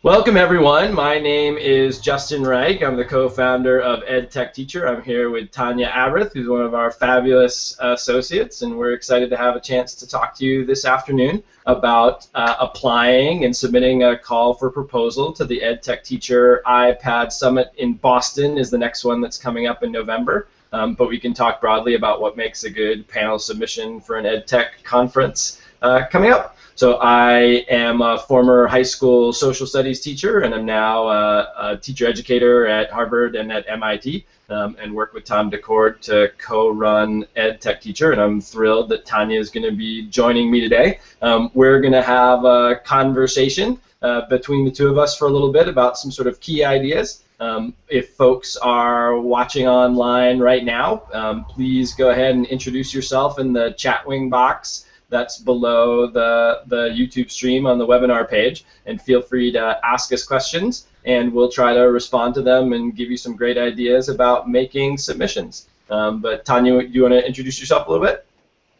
Welcome everyone. My name is Justin Reich. I'm the co-founder of EdTechTeacher. I'm here with Tanya Abrith, who's one of our fabulous associates, and we're excited to have a chance to talk to you this afternoon about applying and submitting a call for proposal to the EdTechTeacher iPad Summit in Boston is the next one that's coming up in November. But we can talk broadly about what makes a good panel submission for an EdTech conference coming up. So I am a former high school social studies teacher, and I'm now a teacher educator at Harvard and at MIT, and work with Tom DeCord to co-run EdTechTeacher, and I'm thrilled that Tanya is going to be joining me today. We're going to have a conversation between the two of us for a little bit about some sort of key ideas. If folks are watching online right now, please go ahead and introduce yourself in the chat wing box that's below the YouTube stream on the webinar page, and feel free to ask us questions, and we'll try to respond to them and give you some great ideas about making submissions. But Tanya, do you want to introduce yourself a little bit?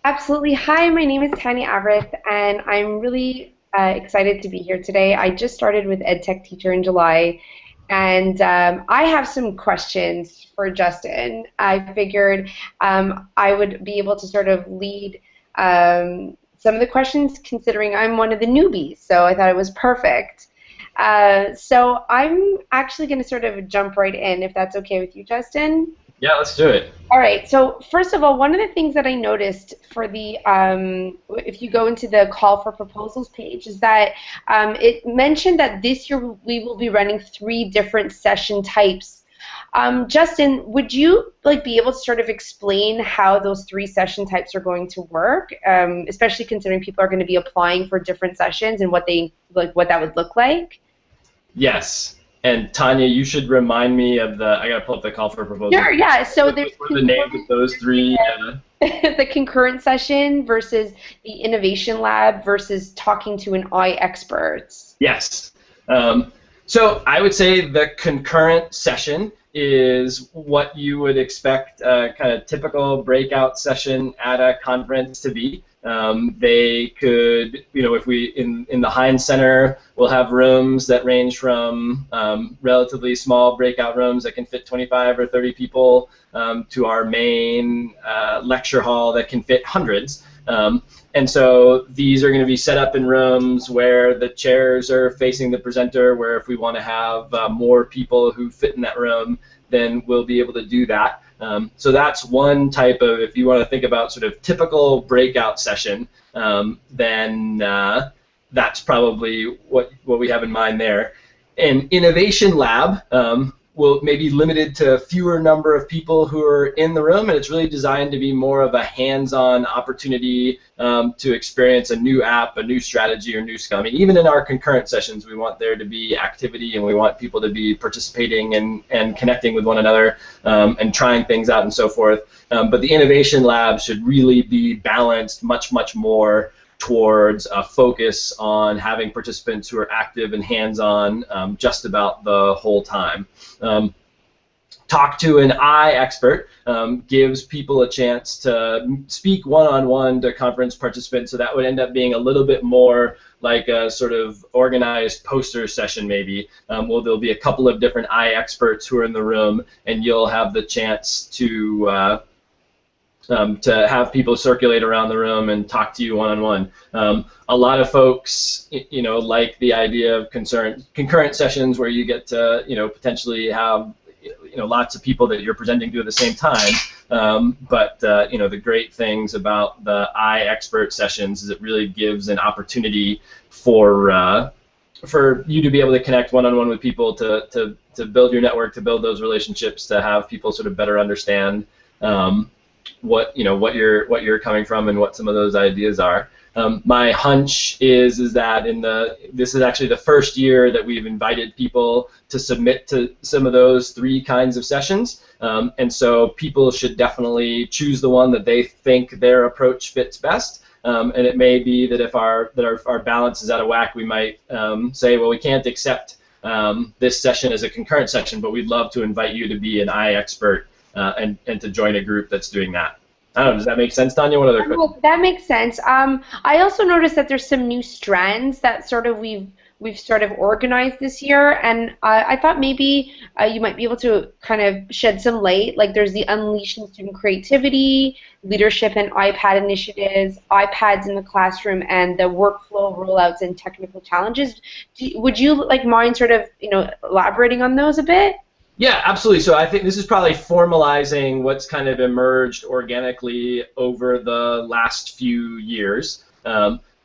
Absolutely. Hi, my name is Tanya Abrith, and I'm really excited to be here today. I just started with EdTechTeacher in July, and I have some questions for Justin. I figured I would be able to sort of lead some of the questions, considering I'm one of the newbies, so I thought it was perfect. So I'm actually going to sort of jump right in, if that's okay with you, Justin. Yeah, let's do it. All right. So first of all, one of the things that I noticed for the, if you go into the call for proposals page, is that it mentioned that this year we will be running 3 different session types. Justin, would you be able to sort of explain how those 3 session types are going to work, especially considering people are going to be applying for different sessions and what that would look like? Yes. And Tanya, you should remind me of I gotta pull up the call for proposal. Sure, yeah. So there's the names of those 3. The concurrent session versus the innovation lab versus talking to an iExperts. Yes. So I would say the concurrent session is what you would expect a kind of typical breakout session at a conference to be. They could, if we, in the Heinz Center, we'll have rooms that range from relatively small breakout rooms that can fit 25 or 30 people to our main lecture hall that can fit hundreds. And so these are going to be set up in rooms where the chairs are facing the presenter, where if we want to have more people who fit in that room, then we'll be able to do that. So that's one type of, if you want to think about sort of typical breakout session, then that's probably what we have in mind there. An innovation lab will maybe limited to a fewer number of people who are in the room, and it's really designed to be more of a hands-on opportunity to experience a new app, a new strategy, or new skill. I mean, even in our concurrent sessions, we want there to be activity, and we want people to be participating and connecting with one another and trying things out and so forth. But the innovation lab should really be balanced much, much more towards a focus on having participants who are active and hands-on just about the whole time. Talk to an iExpert gives people a chance to speak one-on-one to conference participants, so that would end up being a little bit more like a sort of organized poster session maybe. Well, there'll be a couple of different iExperts who are in the room, and you'll have the chance to have people circulate around the room and talk to you one-on-one. A lot of folks, like the idea of concurrent sessions where you get to, potentially have, lots of people that you're presenting to at the same time. But the great things about the iExpert sessions is it really gives an opportunity for you to be able to connect one-on-one with people, to build your network, to build those relationships, to have people sort of better understand what you're coming from and what some of those ideas are. My hunch is that this is actually the first year that we've invited people to submit to some of those 3 kinds of sessions, and so people should definitely choose the one that they think their approach fits best. And it may be that if our balance is out of whack, we might say, well, we can't accept this session as a concurrent session, but we'd love to invite you to be an iExpert and to join a group that's doing that. I don't know, does that make sense, Tanya? What other questions? That makes sense. I also noticed that there's some new strands that sort of we've we've sort of organized this year, and I thought maybe you might be able to kind of shed some light. Like there's the Unleashing Student Creativity, Leadership and iPad Initiatives, iPads in the Classroom, and the Workflow Rollouts and Technical Challenges. Would you like mind sort of elaborating on those a bit? Yeah, absolutely. So I think this is probably formalizing what's kind of emerged organically over the last few years.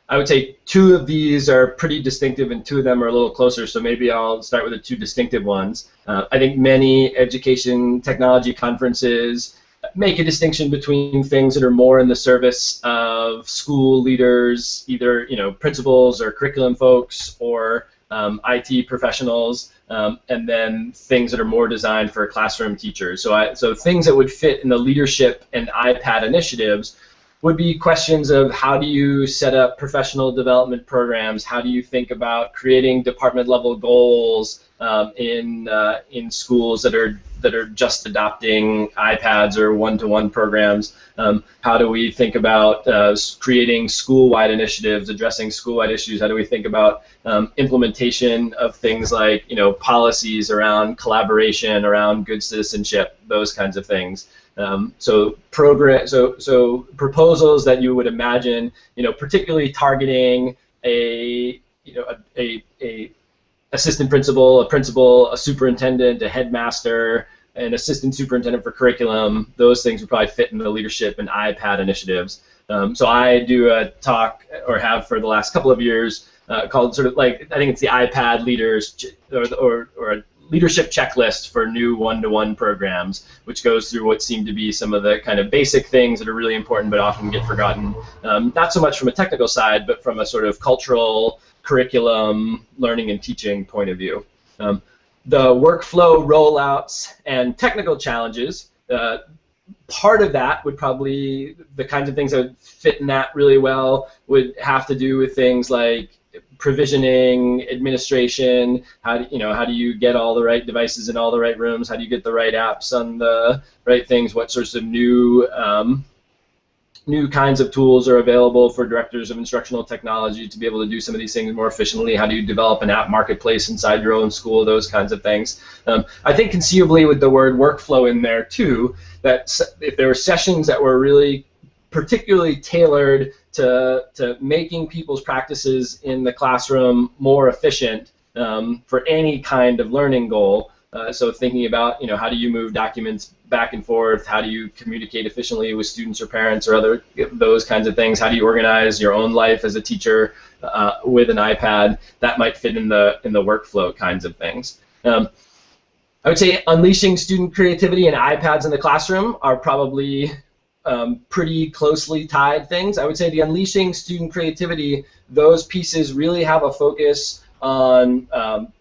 I would say two of these are pretty distinctive and two of them are a little closer, so maybe I'll start with the two distinctive ones. I think many education technology conferences make a distinction between things that are more in the service of school leaders, either principals or curriculum folks or IT professionals, and then things that are more designed for classroom teachers. So things that would fit in the leadership and iPad initiatives would be questions of how do you set up professional development programs, how do you think about creating department level goals in schools that are just adopting iPads or one-to-one programs. How do we think about creating school-wide initiatives, addressing school-wide issues? How do we think about implementation of things like policies around collaboration, around good citizenship, those kinds of things. So proposals that you would imagine, particularly targeting a assistant principal, a principal, a superintendent, a headmaster, an assistant superintendent for curriculum. Those things would probably fit in the leadership and iPad initiatives. So I do a talk, or have for the last couple of years, called sort of like, I think it's the iPad leaders, or a leadership checklist for new one-to-one programs, which goes through what seem to be some of the kind of basic things that are really important but often get forgotten. Not so much from a technical side, but from a sort of cultural, curriculum, learning and teaching point of view. The workflow rollouts and technical challenges, part of that would probably, the kinds of things that would fit in that really well would have to do with things like provisioning, administration, how do you get all the right devices in all the right rooms, how do you get the right apps on the right things, what sorts of new kinds of tools are available for directors of instructional technology to be able to do some of these things more efficiently, how do you develop an app marketplace inside your own school, those kinds of things. I think conceivably with the word workflow in there too, that if there were sessions that were really particularly tailored to making people's practices in the classroom more efficient for any kind of learning goal. So thinking about, how do you move documents back and forth? How do you communicate efficiently with students or parents or those kinds of things? How do you organize your own life as a teacher with an iPad? That might fit in the workflow kinds of things. I would say unleashing student creativity and iPads in the classroom are probably pretty closely tied things. I would say the unleashing student creativity, those pieces really have a focus on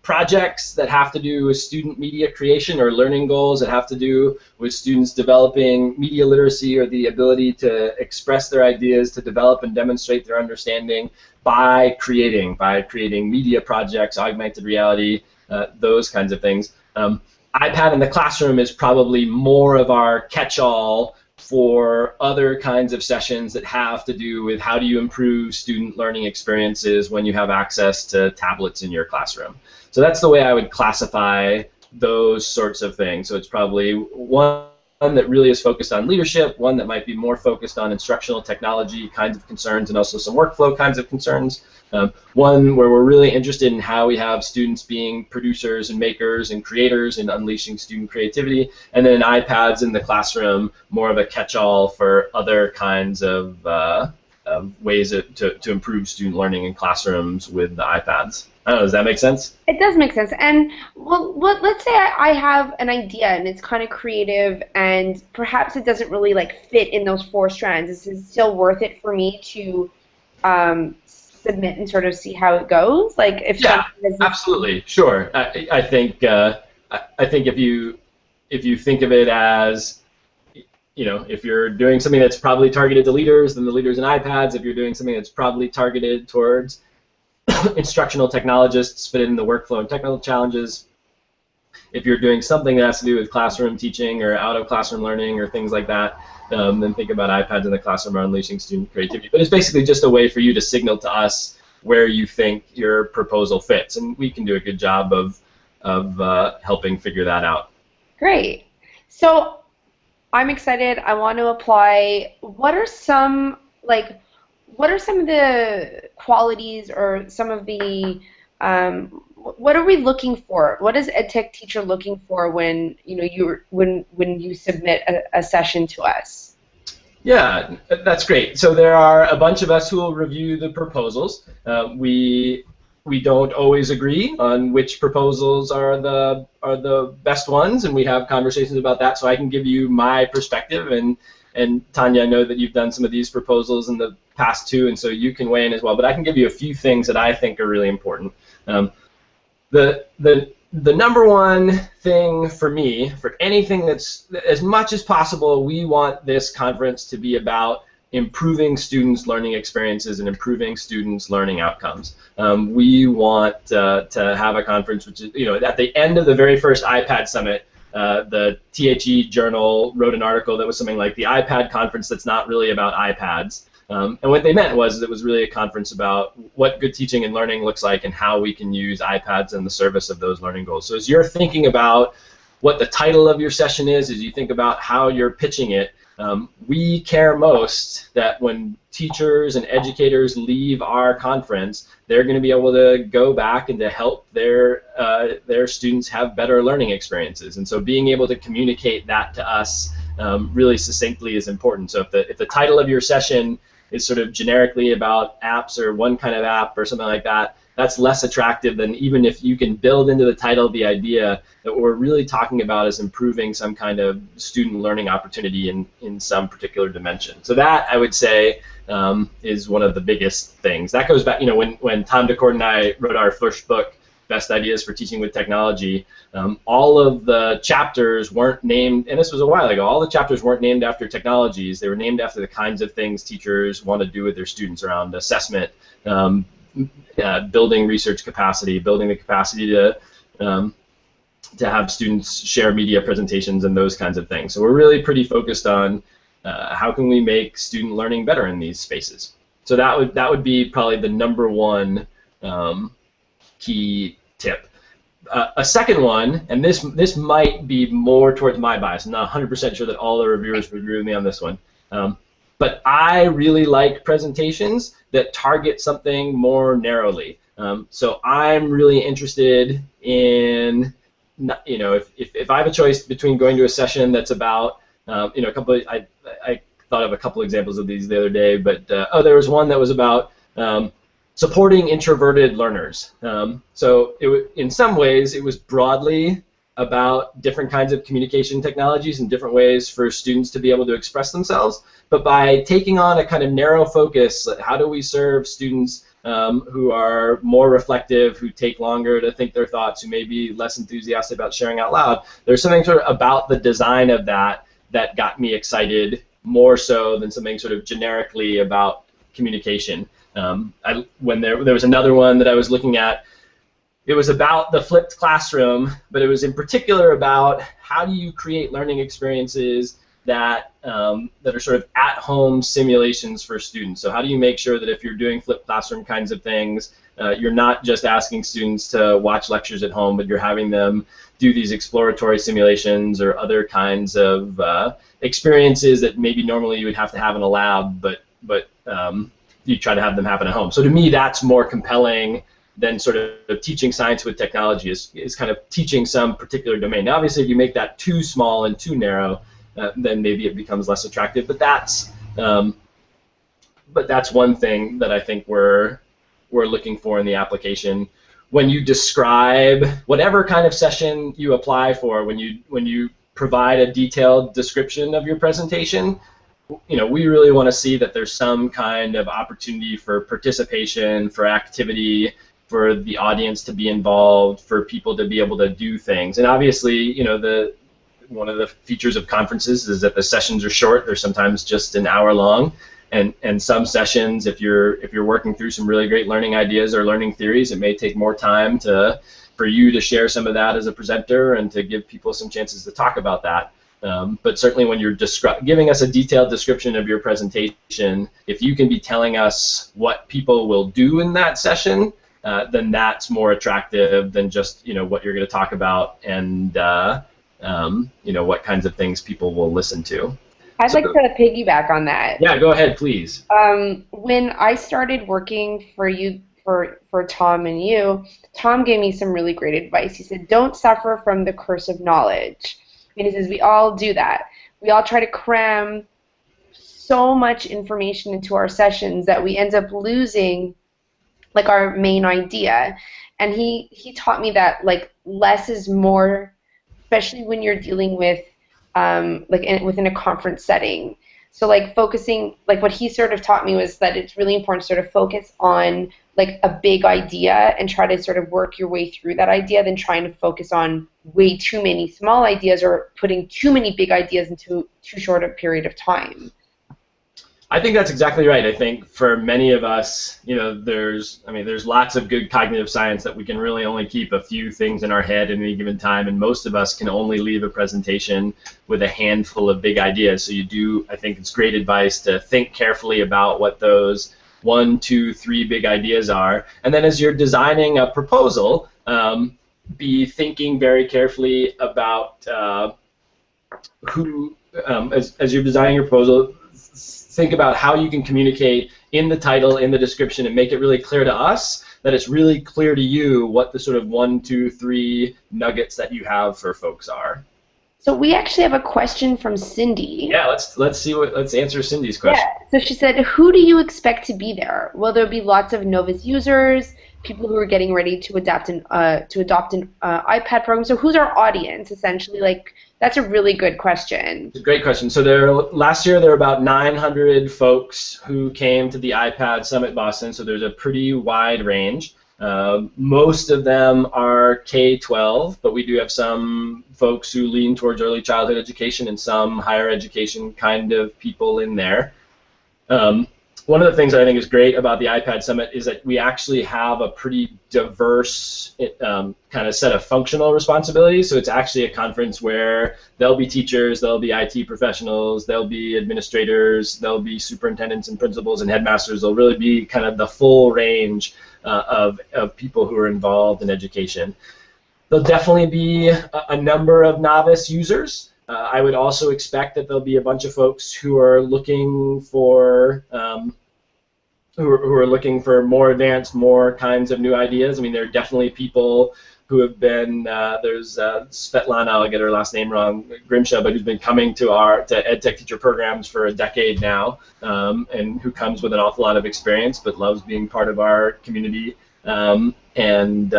projects that have to do with student media creation or learning goals that have to do with students developing media literacy or the ability to express their ideas, to develop and demonstrate their understanding by creating media projects, augmented reality, those kinds of things. iPad in the classroom is probably more of our catch-all for other kinds of sessions that have to do with how do you improve student learning experiences when you have access to tablets in your classroom. So that's the way I would classify those sorts of things. So it's probably one that really is focused on leadership, one that might be more focused on instructional technology kinds of concerns and also some workflow kinds of concerns. One where we're really interested in how we have students being producers and makers and creators and unleashing student creativity, and then iPads in the classroom, more of a catch-all for other kinds of ways to improve student learning in classrooms with the iPads. I don't know, does that make sense? It does make sense. And well, let's say I have an idea and it's kind of creative and perhaps it doesn't really fit in those 4 strands. Is it still worth it for me to submit and sort of see how it goes? Yeah, absolutely, sure. I think if you think of it as, if you're doing something that's probably targeted to leaders, then the leaders and iPads. If you're doing something that's probably targeted towards instructional technologists, fit in the workflow and technical challenges. If you're doing something that has to do with classroom teaching or out of classroom learning or things like that, then think about iPads in the classroom or unleashing student creativity. But it's basically just a way for you to signal to us where you think your proposal fits, and we can do a good job of helping figure that out. Great. So I'm excited. I want to apply. What are some of the qualities or some of the what are we looking for? What is EdTechTeacher looking for when when you submit a session to us? Yeah, that's great. So there are a bunch of us who will review the proposals. We don't always agree on which proposals are the best ones, and we have conversations about that. So I can give you my perspective, and Tanya, I know that you've done some of these proposals in the past too, and so you can weigh in as well. But I can give you a few things that I think are really important. The number one thing for me, for anything that's, as much as possible, we want this conference to be about improving students' learning experiences and improving students' learning outcomes. We want to have a conference which is, at the end of the very first iPad Summit, the THE Journal wrote an article that was something like the iPad conference that's not really about iPads. And what they meant was it was really a conference about what good teaching and learning looks like and how we can use iPads in the service of those learning goals. So as you're thinking about what the title of your session is, as you think about how you're pitching it, we care most that when teachers and educators leave our conference, they're going to be able to go back and to help their students have better learning experiences. And so being able to communicate that to us really succinctly is important. So if the title of your session is sort of generically about apps or one kind of app or something like that, that's less attractive than even if you can build into the title the idea that what we're really talking about is improving some kind of student learning opportunity in some particular dimension. So that, I would say, is one of the biggest things. That goes back, when Tom DeCord and I wrote our first book, Best Ideas for Teaching with Technology, all of the chapters weren't named, and this was a while ago, all the chapters weren't named after technologies. They were named after the kinds of things teachers want to do with their students around assessment, building research capacity, building the capacity to have students share media presentations and those kinds of things. So we're really pretty focused on how can we make student learning better in these spaces. So that would be probably the number one key tip. A second one, and this might be more towards my bias. I'm not 100% sure that all the reviewers would agree with me on this one. But I really like presentations that target something more narrowly. So I'm really interested in, if I have a choice between going to a session that's about, I thought of a couple examples of these the other day, but there was one that was about supporting introverted learners. So in some ways, it was broadly about different kinds of communication technologies and different ways for students to be able to express themselves. But by taking on a kind of narrow focus, how do we serve students who are more reflective, who take longer to think their thoughts, who may be less enthusiastic about sharing out loud, there's something sort of about the design of that got me excited more so than something sort of generically about communication. When there was another one that I was looking at, it was about the flipped classroom, but it was in particular about how do you create learning experiences that are sort of at-home simulations for students. So how do you make sure that if you're doing flipped classroom kinds of things, you're not just asking students to watch lectures at home, but you're having them do these exploratory simulations or other kinds of experiences that maybe normally you would have to have in a lab, but you try to have them happen at home. So to me, that's more compelling than sort of teaching science with technology, is kind of teaching some particular domain. Now, obviously, if you make that too small and too narrow, then maybe it becomes less attractive. But that's one thing that I think we're looking for in the application. When you describe whatever kind of session you apply for, when you provide a detailed description of your presentation, we really want to see that there's some kind of opportunity for participation, for activity, for the audience to be involved, for people to be able to do things. And obviously, one of the features of conferences is that the sessions are short. They're sometimes just an hour long. And some sessions, if you're working through some really great learning ideas or learning theories, it may take more time for you to share some of that as a presenter and to give people some chances to talk about that. But certainly when you're giving us a detailed description of your presentation, if you can be telling us what people will do in that session, then that's more attractive than just what you're going to talk about and what kinds of things people will listen to. I'd like to piggyback on that. Yeah, go ahead, please. When I started working for you, for Tom and you, Tom gave me some really great advice. He said, don't suffer from the curse of knowledge. And he says, we all do that. We all try to cram so much information into our sessions that we end up losing like our main idea. And he taught me that like less is more, especially when you're dealing with within a conference setting. So like focusing, like what he sort of taught me was that it's really important to sort of focus on like a big idea and try to sort of work your way through that idea than trying to focus on way too many small ideas or putting too many big ideas into too short a period of time. I think that's exactly right. I think for many of us, there's lots of good cognitive science that we can really only keep a few things in our head at any given time, and most of us can only leave a presentation with a handful of big ideas. So I think it's great advice to think carefully about what those 1, 2, 3 big ideas are, and then as you're designing a proposal, be thinking very carefully about as you're designing your proposal, think about how you can communicate in the title, in the description, and make it really clear to us that it's really clear to you what the sort of 1, 2, 3 nuggets that you have for folks are. So we actually have a question from Cindy. Yeah, let's answer Cindy's question. Yeah. So she said, who do you expect to be there? Will there be lots of novice users, people who are getting ready to adopt an iPad program? So who's our audience, essentially? Like, that's a really good question. It's a great question. So last year there were about 900 folks who came to the iPad Summit Boston, so there's a pretty wide range. Most of them are K-12, but we do have some folks who lean towards early childhood education and some higher education kind of people in there. One of the things that I think is great about the iPad Summit is that we actually have a pretty diverse kind of set of functional responsibilities. So it's actually a conference where there'll be teachers, there'll be IT professionals, there'll be administrators, there'll be superintendents and principals and headmasters. There'll really be kind of the full range of people who are involved in education. There'll definitely be a number of novice users. I would also expect that there'll be a bunch of folks who are looking for who are looking for more advanced, more kinds of new ideas. I mean, there are definitely people who have been there's Svetlana, I'll get her last name wrong, Grimshaw, but who's been coming to EdTechTeacher programs for a decade now, and who comes with an awful lot of experience, but loves being part of our community. And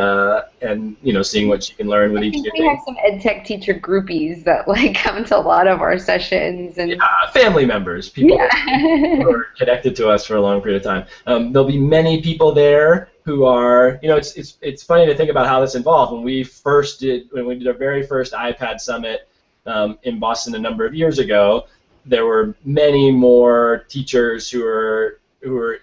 seeing what you can learn with each. We have some EdTechTeacher groupies that like come to a lot of our sessions and family members, people who are connected to us for a long period of time. There'll be many people there who are, it's funny to think about how this evolved. When we did our very first iPad Summit in Boston a number of years ago, there were many more teachers who were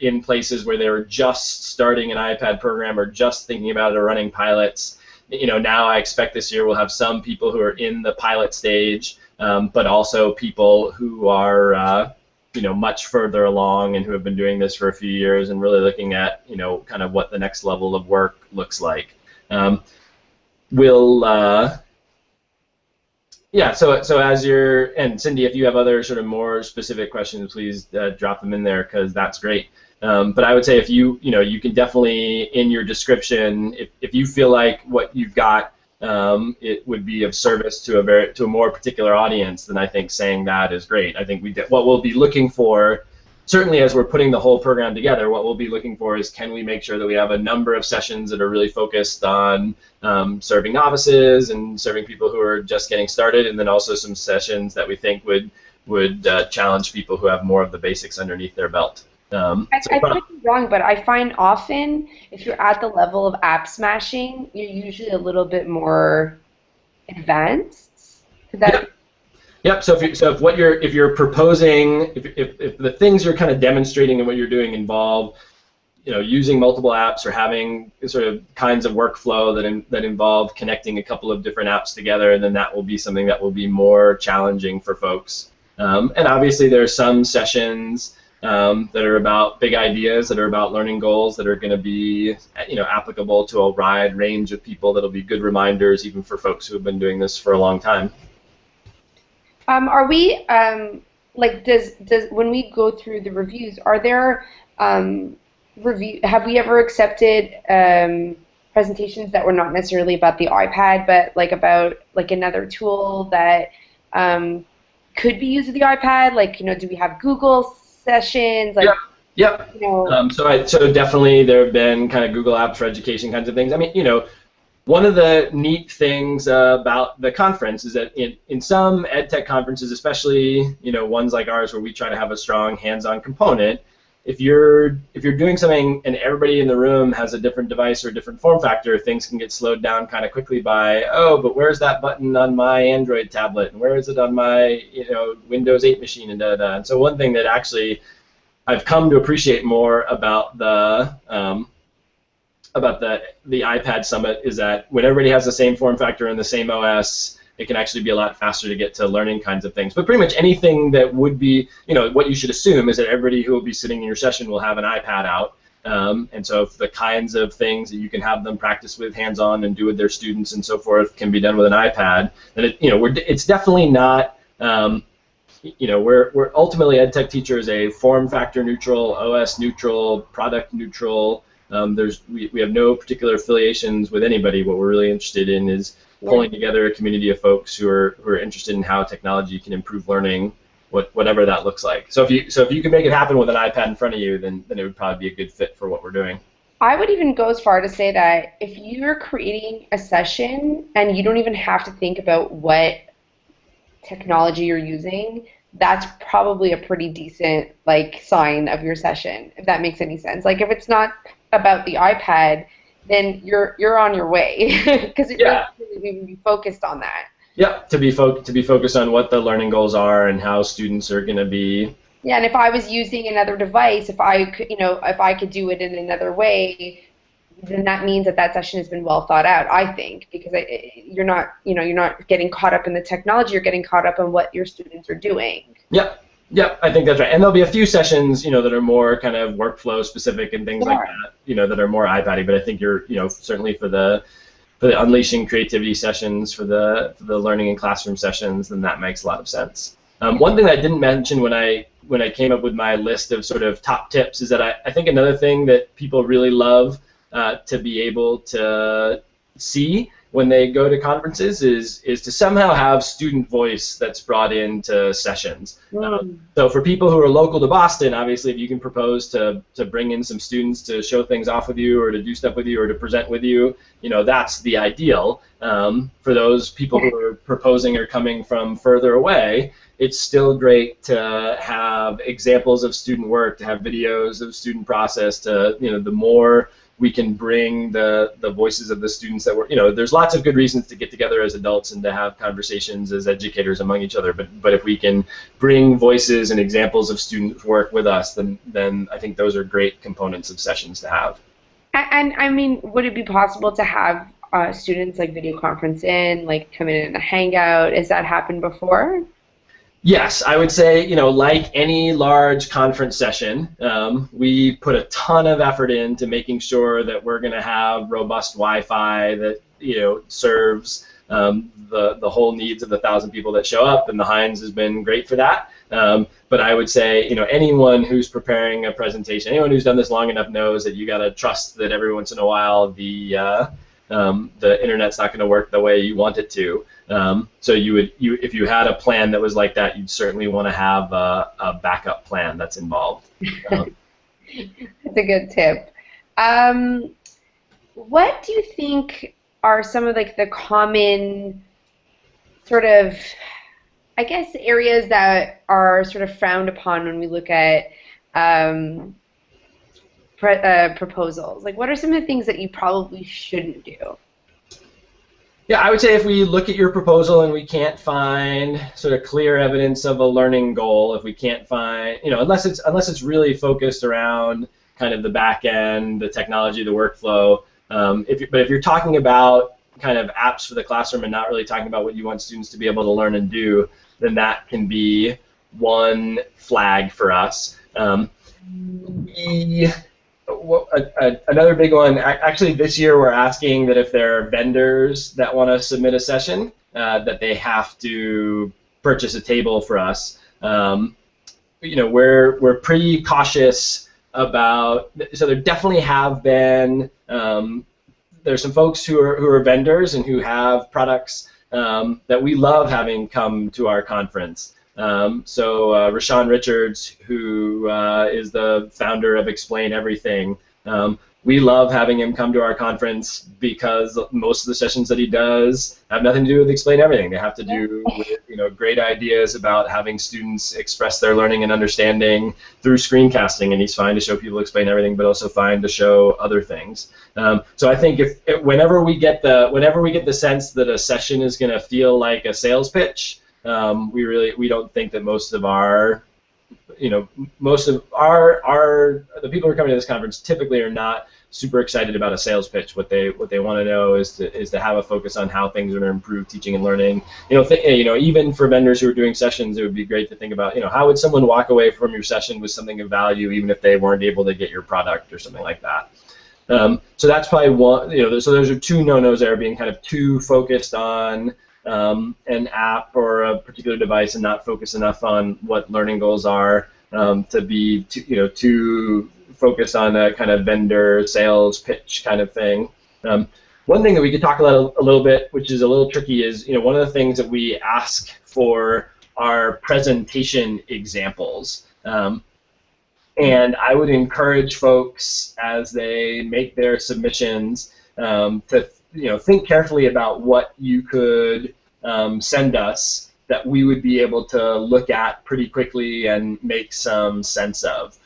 in places where they were just starting an iPad program or just thinking about it or running pilots. Now I expect this year we'll have some people who are in the pilot stage, but also people who are much further along and who have been doing this for a few years and really looking at kind of what the next level of work looks like. So as and Cindy, if you have other sort of more specific questions, please drop them in there because that's great. But I would say if you can definitely in your description, if you feel like what you've got it would be of service to a more particular audience, then I think saying that is great. I think what we'll be looking for, certainly as we're putting the whole program together, what we'll be looking for is can we make sure that we have a number of sessions that are really focused on serving novices and serving people who are just getting started, and then also some sessions that we think would challenge people who have more of the basics underneath their belt. I could be wrong, but I find often if you're at the level of app smashing, you're usually a little bit more advanced. Yep. So if you're proposing, if the things you're kind of demonstrating and what you're doing involve using multiple apps or having sort of kinds of workflow that involve connecting a couple of different apps together, then that will be something that will be more challenging for folks. And obviously there are some sessions that are about big ideas, that are about learning goals, that are going to be applicable to a wide range of people. That'll be good reminders even for folks who have been doing this for a long time. Are we does when we go through the reviews, are there have we ever accepted presentations that were not necessarily about the iPad, but about another tool that could be used with the iPad? Do we have Google sessions? Yep. So definitely there have been kind of Google Apps for Education kinds of things. I mean, one of the neat things about the conference is that in some EdTech conferences, especially ones like ours where we try to have a strong hands-on component, if you're doing something and everybody in the room has a different device or a different form factor, things can get slowed down kind of quickly by, oh, but where's that button on my Android tablet, and where is it on my Windows 8 machine, and da-da-da. And so one thing that actually I've come to appreciate more about the iPad Summit is that when everybody has the same form factor and the same OS, it can actually be a lot faster to get to learning kinds of things. But pretty much anything that would be, what you should assume is that everybody who will be sitting in your session will have an iPad out. And so if the kinds of things that you can have them practice with hands-on and do with their students and so forth can be done with an iPad, then it's definitely not, we're ultimately EdTechTeacher is a form factor neutral, OS neutral, product neutral. We have no particular affiliations with anybody. What we're really interested in is pulling together a community of folks who are interested in how technology can improve learning, whatever that looks like. So if you can make it happen with an iPad in front of you, then it would probably be a good fit for what we're doing. I would even go as far to say that if you're creating a session and you don't even have to think about what technology you're using, that's probably a pretty decent sign of your session, if that makes any sense. If it's not about the iPad, then you're on your way because it really even be focused on that. Yeah, to be focused on what the learning goals are and how students are going to be. Yeah, and if I was using another device, if I could do it in another way, then that means that session has been well thought out, I think, because you're not getting caught up in the technology, you're getting caught up in what your students are doing. Yep, I think that's right. And there'll be a few sessions, that are more kind of workflow specific and things like that, that are more iPad-y. But I think you're, certainly for the unleashing creativity sessions, for the learning and classroom sessions, then that makes a lot of sense. One thing I didn't mention when I came up with my list of sort of top tips is that I think another thing that people really love to be able to see when they go to conferences is to somehow have student voice that's brought into sessions. So for people who are local to Boston, obviously if you can propose to bring in some students to show things off with you or to do stuff with you or to present with you, that's the ideal. For those people who are proposing or coming from further away, it's still great to have examples of student work, to have videos of student process, to, the more we can bring the voices of the students that there's lots of good reasons to get together as adults and to have conversations as educators among each other, but if we can bring voices and examples of student work with us, then I think those are great components of sessions to have. And I mean, would it be possible to have students video conference in, come in a Hangout? Has that happened before? Yes, I would say, like any large conference session, we put a ton of effort into making sure that we're going to have robust Wi-Fi that, serves the whole needs of the 1,000 people that show up, and the Heinz has been great for that. But I would say, anyone who's preparing a presentation, anyone who's done this long enough knows that you got to trust that every once in a while the internet's not going to work the way you want it to. So if you had a plan that was like that, you'd certainly want to have a backup plan that's involved. That's a good tip. What do you think are some of the common sort of, I guess, areas that are sort of frowned upon when we look at proposals? What are some of the things that you probably shouldn't do? Yeah, I would say if we look at your proposal and we can't find sort of clear evidence of a learning goal, if we can't find, unless it's really focused around kind of the back end, the technology, the workflow. But if you're talking about kind of apps for the classroom and not really talking about what you want students to be able to learn and do, then that can be one flag for us. Another big one, actually this year we're asking that if there are vendors that want to submit a session, that they have to purchase a table for us. We're pretty cautious about, so there definitely have been, there's some folks who are vendors and who have products that we love having come to our conference. Rashawn Richards, who is the founder of Explain Everything, we love having him come to our conference because most of the sessions that he does have nothing to do with Explain Everything. They have to do with great ideas about having students express their learning and understanding through screencasting, and he's fine to show people Explain Everything, but also fine to show other things. So I think whenever we get the sense that a session is going to feel like a sales pitch, we don't think that most of the people who are coming to this conference typically are not super excited about a sales pitch. What they want to know is to have a focus on how things are going to improve teaching and learning. Even for vendors who are doing sessions, it would be great to think about, how would someone walk away from your session with something of value, even if they weren't able to get your product or something like that. So that's probably one. So those are two no-nos there, being kind of too focused on an app or a particular device and not focus enough on what learning goals are, to be too focused on a kind of vendor sales pitch kind of thing. One thing that we could talk about a little bit, which is a little tricky, is one of the things that we ask for are presentation examples. And I would encourage folks as they make their submissions to think carefully about what you could send us that we would be able to look at pretty quickly and make some sense of.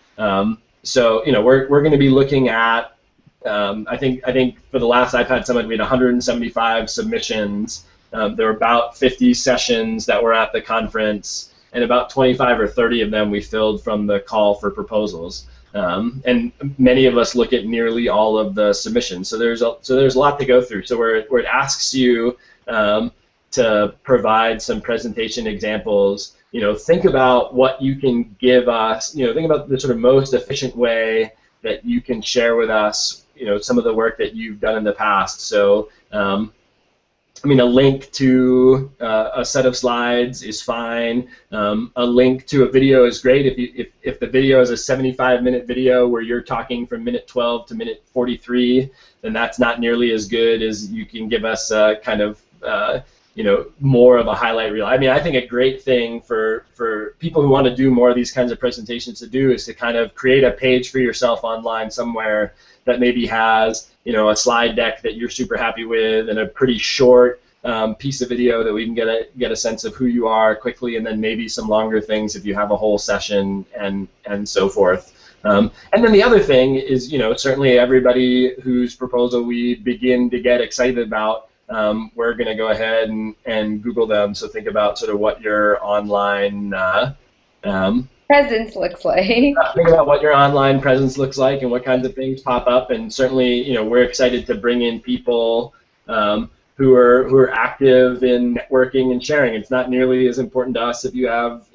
So we're going to be looking at, I think for the last iPad Summit we had 175 submissions. There were about 50 sessions that were at the conference, and about 25 or 30 of them we filled from the call for proposals. And many of us look at nearly all of the submissions. So there's a lot to go through. So where it asks you to provide some presentation examples, think about what you can give us. Think about the sort of most efficient way that you can share with us, some of the work that you've done in the past. So a link to a set of slides is fine. A link to a video is great. If the video is a 75-minute video where you're talking from minute 12 to minute 43, then that's not nearly as good as you can give us kind of more of a highlight reel. I think a great thing for people who want to do more of these kinds of presentations to do is to kind of create a page for yourself online somewhere that maybe has a slide deck that you're super happy with and a pretty short piece of video that we can get a sense of who you are quickly, and then maybe some longer things if you have a whole session and so forth. And then the other thing is, certainly everybody whose proposal we begin to get excited about, we're going to go ahead and Google them. So think about sort of what your online presence looks like. Think about what your online presence looks like and what kinds of things pop up. And certainly, we're excited to bring in people who are active in networking and sharing. It's not nearly as important to us if you have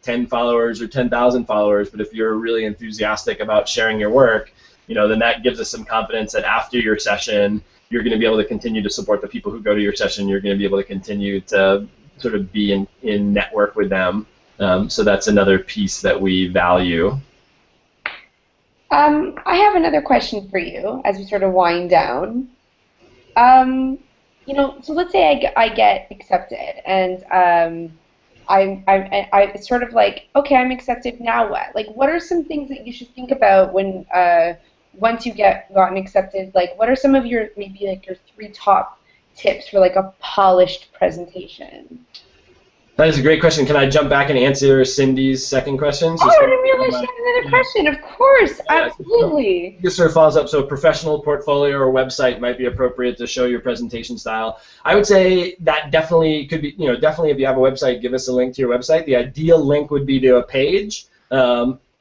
10 followers or 10,000 followers, but if you're really enthusiastic about sharing your work, then that gives us some confidence that after your session, you're going to be able to continue to support the people who go to your session. You're going to be able to continue to sort of be in network with them. So that's another piece that we value. I have another question for you as we sort of wind down. So let's say I get accepted, and I sort of like, okay, I'm accepted, now what? Like, what are some things that you should think about when once you gotten accepted? Like, what are some of your maybe like your 3 top tips for like a polished presentation? That is a great question. Can I jump back and answer Cindy's second question? Oh, I didn't realize she had another question. Of course, absolutely. This sort of follows up. So a professional portfolio or website might be appropriate to show your presentation style. I would say that definitely could be, definitely if you have a website, give us a link to your website. The ideal link would be to a page.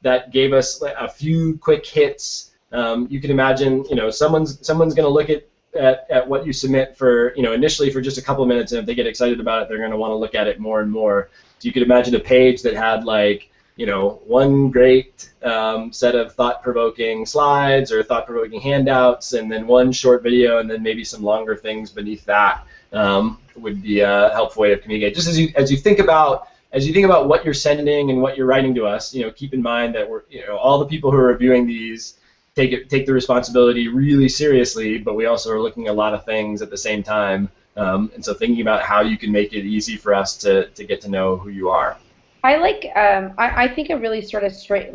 that gave us a few quick hits. You can imagine, someone's going to look at what you submit for, initially for just a couple of minutes, and if they get excited about it, they're going to want to look at it more and more. So you could imagine a page that had like, one great set of thought-provoking slides or thought-provoking handouts, and then one short video, and then maybe some longer things beneath that would be a helpful way to communicate. Just as you think about what you're sending and what you're writing to us, keep in mind that we're, all the people who are reviewing these take the responsibility really seriously, but we also are looking at a lot of things at the same time, and so thinking about how you can make it easy for us to get to know who you are. I think a really sort of straight,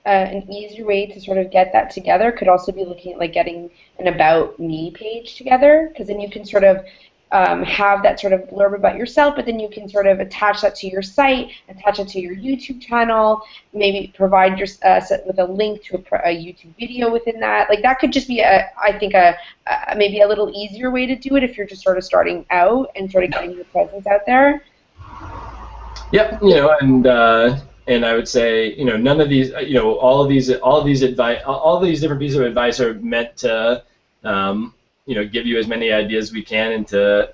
an easier way to sort of get that together could also be looking at getting an About Me page together, because then you can sort of have that sort of blurb about yourself, but then you can sort of attach that to your site, attach it to your YouTube channel, maybe provide your with a link to a YouTube video within that. That could just be maybe a little easier way to do it if you're just sort of starting out and sort of getting your presence out there. Yep, and I would say, none of these, all of these different pieces of advice are meant to, give you as many ideas as we can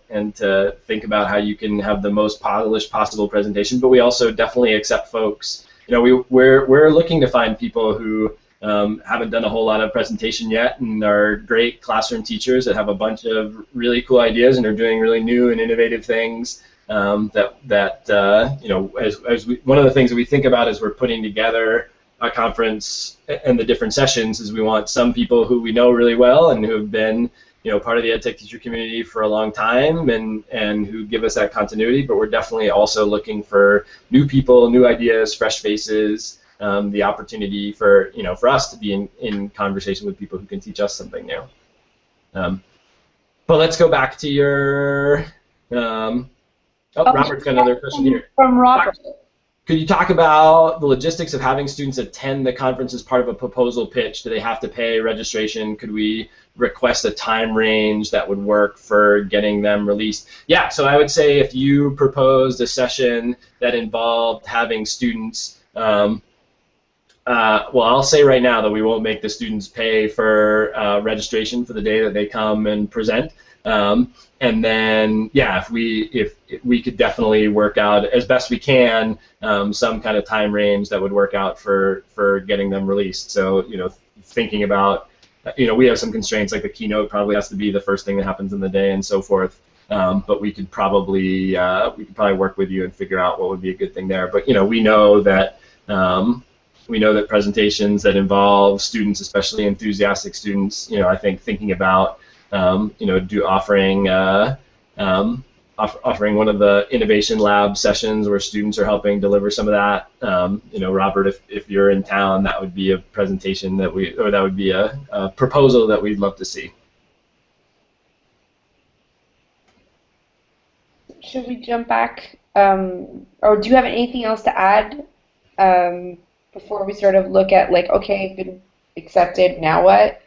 and to think about how you can have the most polished possible presentation. But we also definitely accept folks. We're looking to find people who haven't done a whole lot of presentation yet and are great classroom teachers that have a bunch of really cool ideas and are doing really new and innovative things. One of the things that we think about as we're putting together a conference and the different sessions is we want some people who we know really well and who have been part of the EdTechTeacher community for a long time and who give us that continuity, but we're definitely also looking for new people, new ideas, fresh faces, the opportunity for us to be in conversation with people who can teach us something new. But let's go back to your Robert's got another question here. From Robert. Could you talk about the logistics of having students attend the conference as part of a proposal pitch? Do they have to pay registration? Could we request a time range that would work for getting them released? Yeah, so I would say if you proposed a session that involved having students, well, I'll say right now that we won't make the students pay for registration for the day that they come and present. And then, yeah, if we could definitely work out as best we can some kind of time range that would work out for getting them released. So, thinking about, we have some constraints, like the keynote probably has to be the first thing that happens in the day and so forth. But we could probably work with you and figure out what would be a good thing there. But we know that presentations that involve students, especially enthusiastic students, I think thinking about offering one of the innovation lab sessions where students are helping deliver some of that. Robert, if you're in town, that would be a presentation that would be a proposal that we'd love to see. Should we jump back, or do you have anything else to add before we sort of look at okay, been accepted, now what?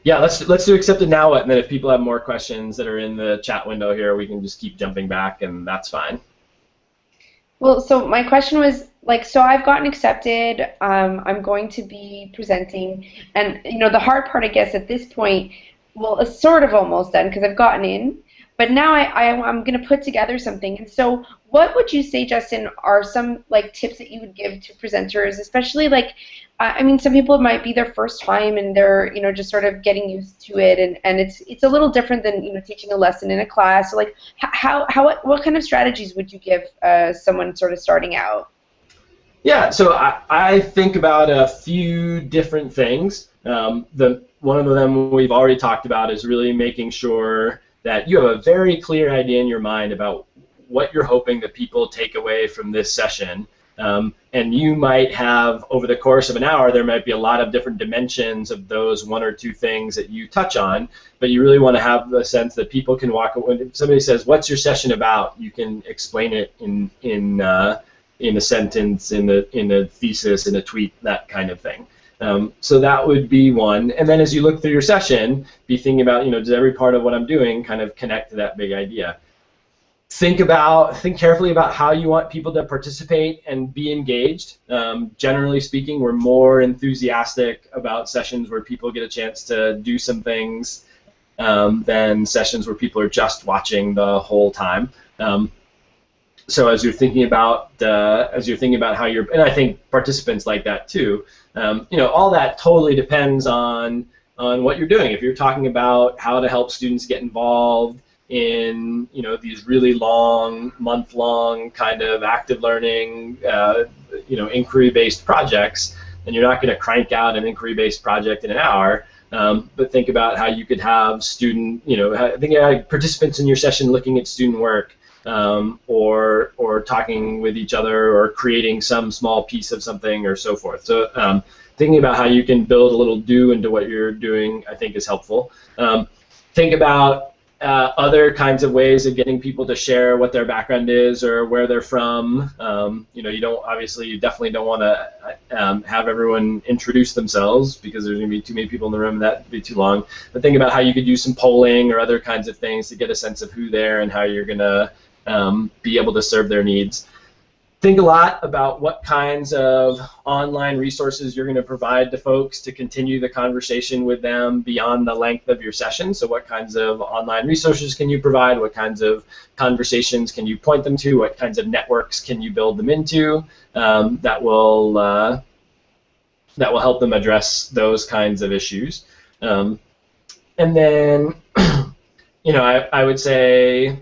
Yeah, let's do accepted now what, and then if people have more questions that are in the chat window here, we can just keep jumping back, and that's fine. Well, so my question was, so I've gotten accepted, I'm going to be presenting, and the hard part, I guess, at this point, well, it's sort of almost done because I've gotten in, but now I'm going to put together something. And so what would you say, Justin, are some tips that you would give to presenters, especially I mean, some people, it might be their first time and they're just sort of getting used to it, and it's a little different than teaching a lesson in a class. So what kind of strategies would you give someone sort of starting out? Yeah, so I think about a few different things. One of them we've already talked about is really making sure that you have a very clear idea in your mind about what you're hoping that people take away from this session. And you might have, over the course of an hour, there might be a lot of different dimensions of those one or two things that you touch on, but you really want to have the sense that people can walk away. If somebody says, "What's your session about?" you can explain it in a sentence, in a thesis, in a tweet, that kind of thing. So that would be one. And then as you look through your session, be thinking about, does every part of what I'm doing kind of connect to that big idea? think carefully about how you want people to participate and be engaged. Generally speaking, we're more enthusiastic about sessions where people get a chance to do some things than sessions where people are just watching the whole time. So as you're thinking about how you're, and I think participants like that too. All that totally depends on what you're doing. If you're talking about how to help students get involved in these really long, month-long kind of active learning, inquiry-based projects, then you're not going to crank out an inquiry-based project in an hour. But think about how you could have participants in your session looking at student work, or talking with each other, or creating some small piece of something, or so forth. So thinking about how you can build a little do into what you're doing, I think, is helpful. Think about other kinds of ways of getting people to share what their background is or where they're from. You definitely don't want to have everyone introduce themselves, because there's going to be too many people in the room and that'd be too long. But think about how you could use some polling or other kinds of things to get a sense of who they're and how you're going to be able to serve their needs. Think a lot about what kinds of online resources you're going to provide to folks to continue the conversation with them beyond the length of your session. So what kinds of online resources can you provide? What kinds of conversations can you point them to? What kinds of networks can you build them into that will help them address those kinds of issues? And then, I would say,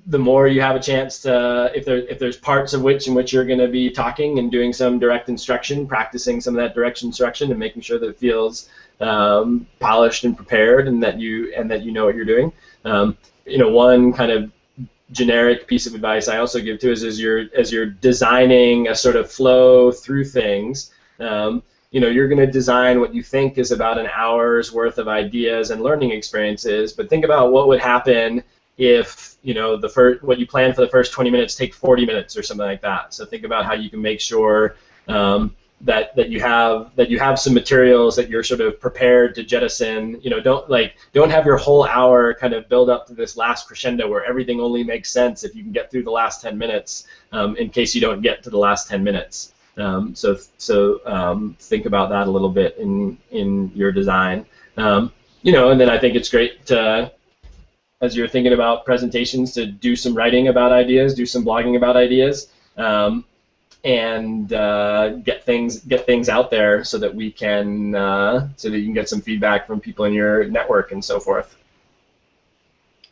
the more you have a chance to, if there's parts of in which you're going to be talking and doing some direct instruction, practicing some of that direct instruction and making sure that it feels polished and prepared, and that you know what you're doing. One kind of generic piece of advice I also give too is as you're designing a sort of flow through things, you're going to design what you think is about an hour's worth of ideas and learning experiences, but think about what would happen if what you plan for the first 20 minutes take 40 minutes or something like that. So think about how you can make sure that you have some materials that you're sort of prepared to jettison. Don't have your whole hour kind of build up to this last crescendo where everything only makes sense if you can get through the last 10 minutes, in case you don't get to the last 10 minutes. So think about that a little bit in your design. And then I think it's great to, as you're thinking about presentations, to do some writing about ideas, do some blogging about ideas, and get things out there so that you can get some feedback from people in your network and so forth.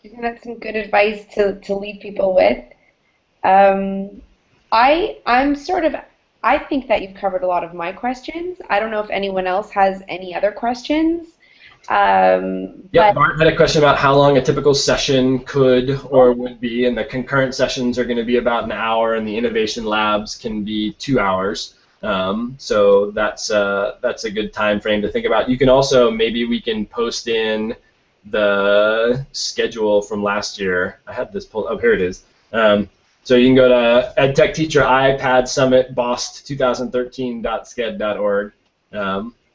Isn't that some good advice to leave people with? I think that you've covered a lot of my questions. I don't know if anyone else has any other questions. Bart had a question about how long a typical session could or would be, and the concurrent sessions are going to be about an hour, and the innovation labs can be 2 hours. So that's a good time frame to think about. You can also, maybe we can post in the schedule from last year. I had this pulled. Oh, here it is. So you can go to EdTechTeacher iPad Summit BOST 2013.sched.org,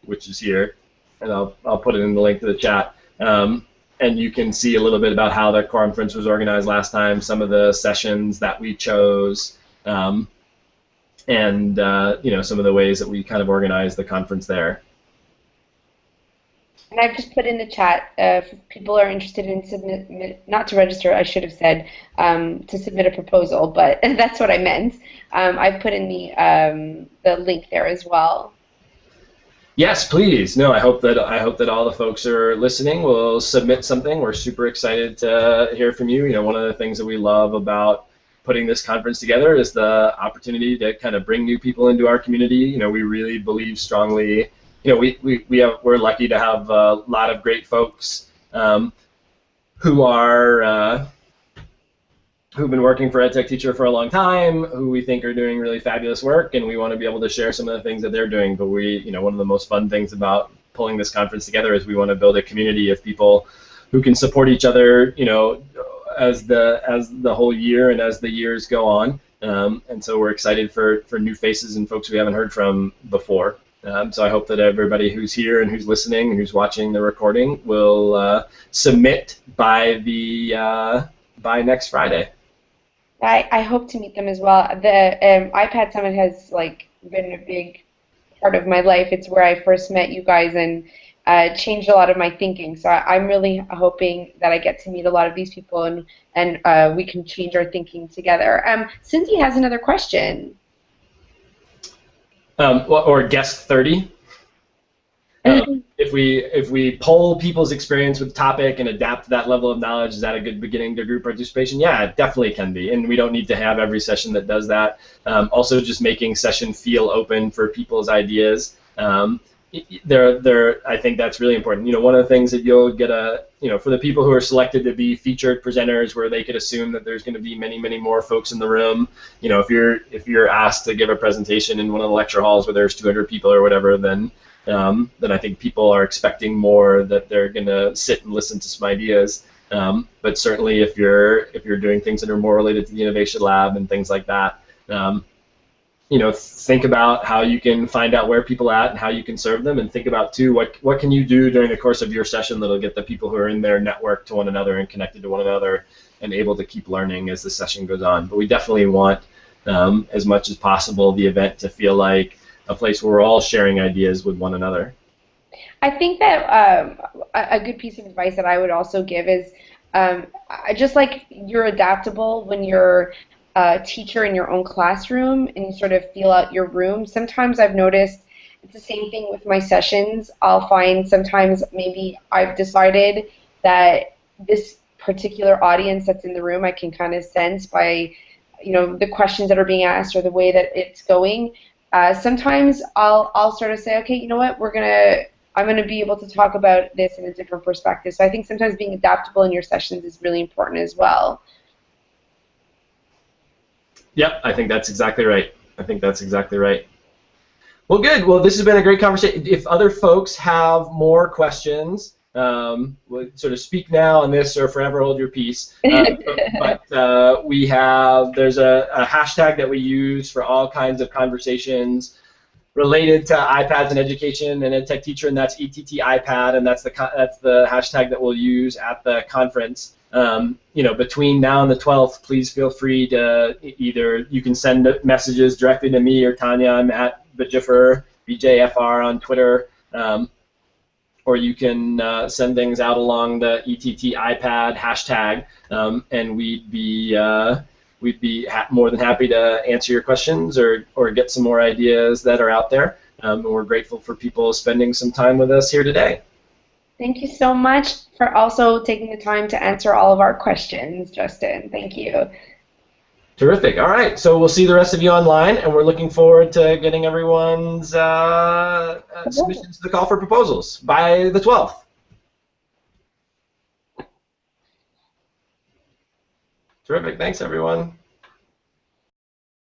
which is here. And I'll put it in the link to the chat. And you can see a little bit about how the conference was organized last time, some of the sessions that we chose, and some of the ways that we kind of organized the conference there. And I've just put in the chat, if people are interested in not to register, I should have said, to submit a proposal, but that's what I meant. I've put in the link there as well. Yes, please. No, I hope that all the folks who are listening will submit something. We're super excited to hear from you. One of the things that we love about putting this conference together is the opportunity to kind of bring new people into our community. We really believe strongly. We're lucky to have a lot of great folks who've been working for EdTechTeacher for a long time, who we think are doing really fabulous work, and we want to be able to share some of the things that they're doing. But one of the most fun things about pulling this conference together is we want to build a community of people who can support each other, as the whole year and as the years go on. And so we're excited for new faces and folks we haven't heard from before. So I hope that everybody who's here and who's listening and who's watching the recording will submit by the by next Friday. I hope to meet them as well. The iPad Summit has like been a big part of my life. It's where I first met you guys and changed a lot of my thinking. So I'm really hoping that I get to meet a lot of these people and we can change our thinking together. Cindy has another question. Or guest 30. If we poll people's experience with the topic and adapt to that level of knowledge, is that a good beginning to group participation? Yeah, it definitely can be, and we don't need to have every session that does that. Also, just making session feel open for people's ideas. I think that's really important. You know, one of the things that you'll get for the people who are selected to be featured presenters, where they could assume that there's going to be many, many more folks in the room. You know, if you're asked to give a presentation in one of the lecture halls where there's 200 people or whatever, then I think people are expecting more, that they're going to sit and listen to some ideas. But certainly, if you're doing things that are more related to the innovation lab and things like that, think about how you can find out where people are at and how you can serve them, and think about too what can you do during the course of your session that'll get the people who are in there networked to one another and connected to one another and able to keep learning as the session goes on. But we definitely want, as much as possible, the event to feel like a place where we're all sharing ideas with one another. I think that a good piece of advice that I would also give is just like you're adaptable when you're a teacher in your own classroom and you sort of feel out your room. Sometimes I've noticed it's the same thing with my sessions. I'll find sometimes maybe I've decided that this particular audience that's in the room I can kind of sense by the questions that are being asked or the way that it's going. Sometimes I'll sort of say, okay, you know what, I'm gonna be able to talk about this in a different perspective. So I think sometimes being adaptable in your sessions is really important as well. Yep, I think that's exactly right. Well, good. Well, this has been a great conversation. If other folks have more questions, sort of speak now on this or forever hold your peace. But there's a hashtag that we use for all kinds of conversations related to iPads and education and EdTechTeacher, and that's EdTechTeacher, and that's the hashtag that we'll use at the conference. Between now and the 12th, please feel free to you can send messages directly to me or Tanya. I'm at Bjfr, BJFR on Twitter, or you can send things out along the EdTechTeacher hashtag, and we'd be more than happy to answer your questions or get some more ideas that are out there. And we're grateful for people spending some time with us here today. Thank you so much for also taking the time to answer all of our questions, Justin. Thank you. Terrific. All right. So we'll see the rest of you online, and we're looking forward to getting everyone's submissions to the call for proposals by the 12th. Terrific. Thanks, everyone.